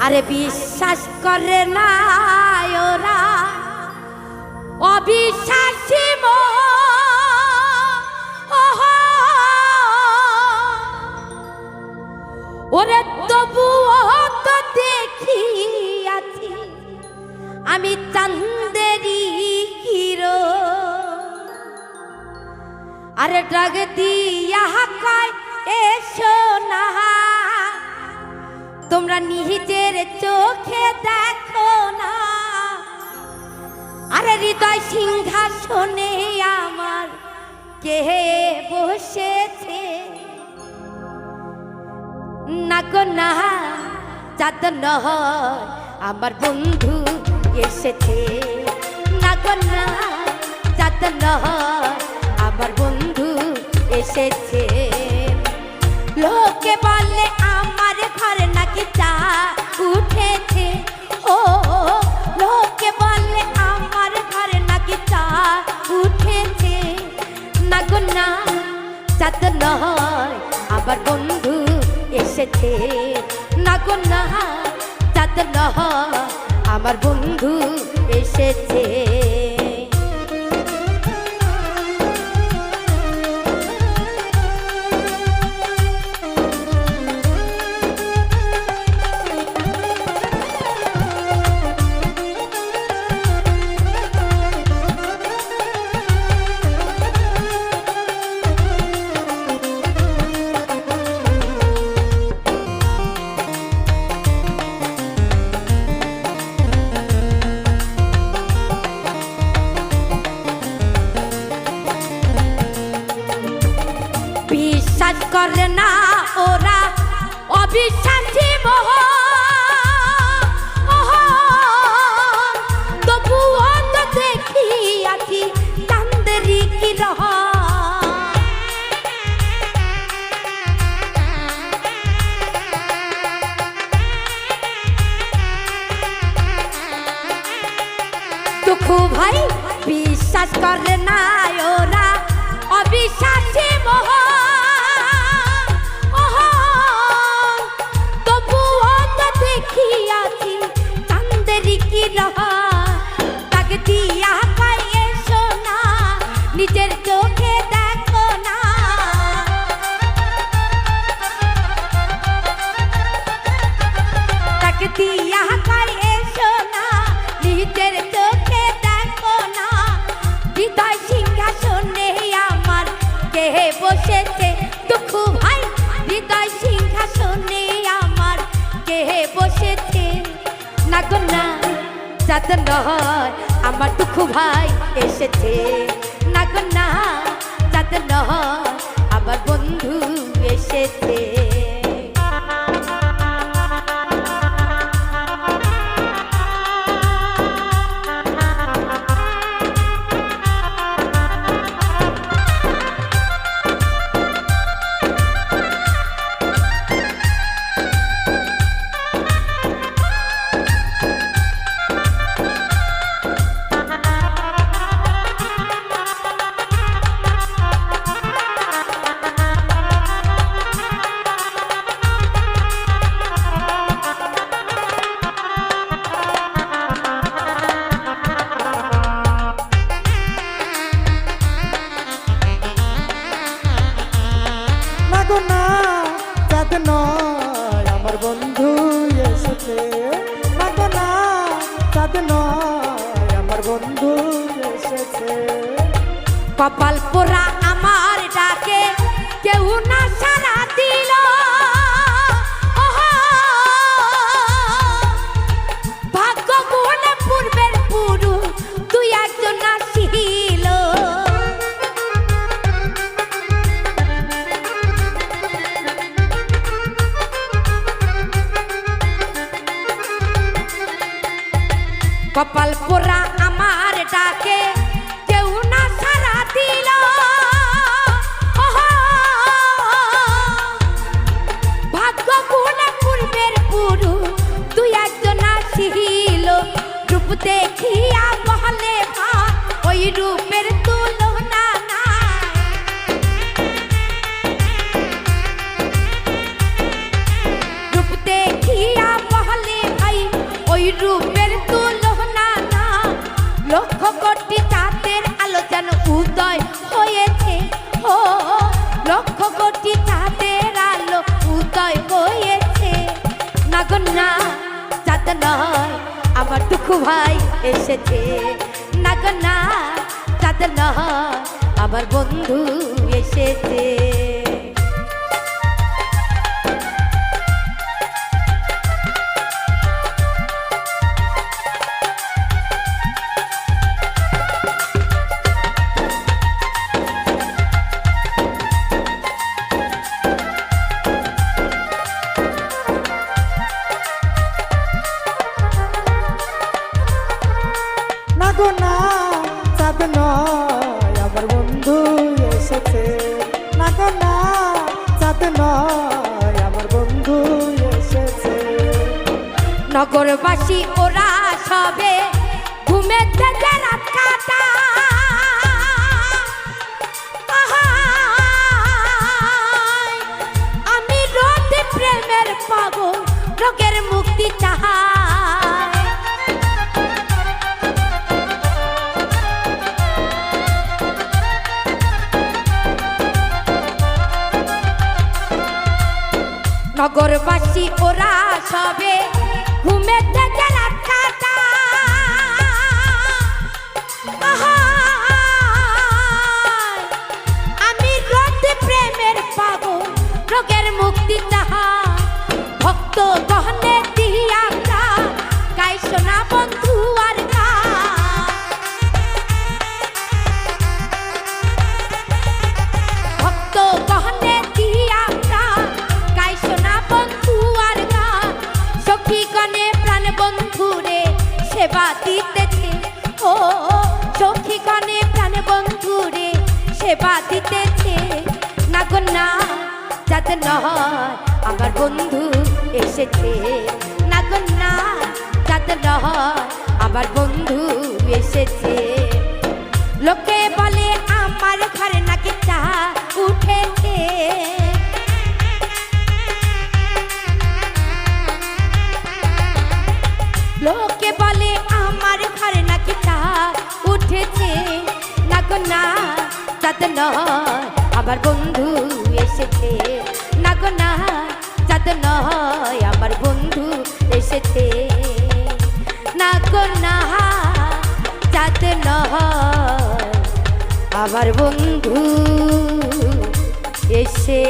আরে বিশ্বাস করে না ওরা অবিশ্বাসী ওরে তবুও তো দেখি আছি আমি চাঁদেরি হিরো। আরে ডাক দিয়া কয় এসো না তোমরা নিজের চোখে দেখো না। আরে হৃদয় সিংহাসনে আমার কে বসেছে না গো না চাঁদ নয় আমার বন্ধু এসেছে না গো না চাঁদ নয় আমার বন্ধু এসেছে। লোকে বলে আমার ঘরে নাকি চা উঠেছে ও লোকে বলে আমার ঘরে নাকি চা উঠেছে না গো না চাঁদ নয় আমার বন্ধু এসেছে না গো না চাঁদ নয় আমার বন্ধু এসেছে। বিশ্বাস করে না ওরা অবিশ্বাসী তবুও তো দেখি আছি চাঁদেরি কিরহ। দুঃখু ভাই বিশ্বাস করে না ওরা অবিশ্বাসী নিজের চোখে দেখো না। তাকে দিয়া কয় এসো না নিজের চোখে দেখো না। হৃদয় সিংহাসনে আমার কে বসেছে দুঃখ ভাই হৃদয় সিংহাসনে আমার কে বসেছে না গো না চাঁদ নয় আমার দুঃখ ভাই এসেছে না গো না চাঁদ নয় আমার বন্ধু এসেছে। আমার বন্ধু এসেছে না গো না চাঁদ নয় আমার বন্ধু এসেছে। কপাল পোড়া আমার ডাকে কেউ না সারা দিল ভাগ্য গুণে পূর্বের পুরু তুই একজন আসিল। কপাল পোড়া আমার ডাকে কেউ না সারা দিল ভাগ্য গুণে পূর্বের পুরু তুই একজন আসিল। রূপ দেখিয়া বহলে ভাই ওই রূপের তুলনা নাই। রূপ দেখিয়া বহলে রূপের তুলনা না, লক্ষ কোটি চাঁদের আলো যেন উদয় হয়েছে। ও লক্ষ কোটি চাঁদের আলো উদয় হয়েছে। না গো না, চাঁদ নয় আমার দুঃখ ভাই এসেছে। না গো না, চাঁদ নয় আমার বন্ধু এসেছে। না গো না, চাঁদ নয় আমার বন্ধু এসেছে। না গো না, চাঁদ নয় আমার বন্ধু এসেছে। নগরবাসী ওরা সবে ঘুমেতে যে রাত কাটা, আমি রোজ প্রেমের পাগল রোগের মুক্তি চাহাই। নগরবাসী ওরা সবে ঘুমেতে যে রাত কাটা, আমি রোজ প্রেমের পাগল রোগের মুক্তি চাহাই। ভক্ত গহনে দিয়া গাই শোনা বন্ধু আর গান, ভক্ত গহনে দিয়া গাই শোনা বন্ধু আর গান। সখী গণে প্রাণ বন্ধুরে সেবা দিতেছে। ও সখী গণে প্রাণ বন্ধুরে সেবা দিতেছে। না গো না, চাঁদ নয় আমার বন্ধু এসেছে। না গো না, চাঁদ নয় আমার বন্ধু এসেছে। লোকে বলে আমার ঘরে নাকি চাঁদ উঠেছে, লোকে বলে আমার ঘরে নাকি চাঁদ উঠেছে। না গো না, চাঁদ নয় আমার বন্ধু এসেছে। না গো না, চাঁদ নয় আমার বন্ধু এসেছে। না গো না, চাঁদ নয় আমার বন্ধু এসে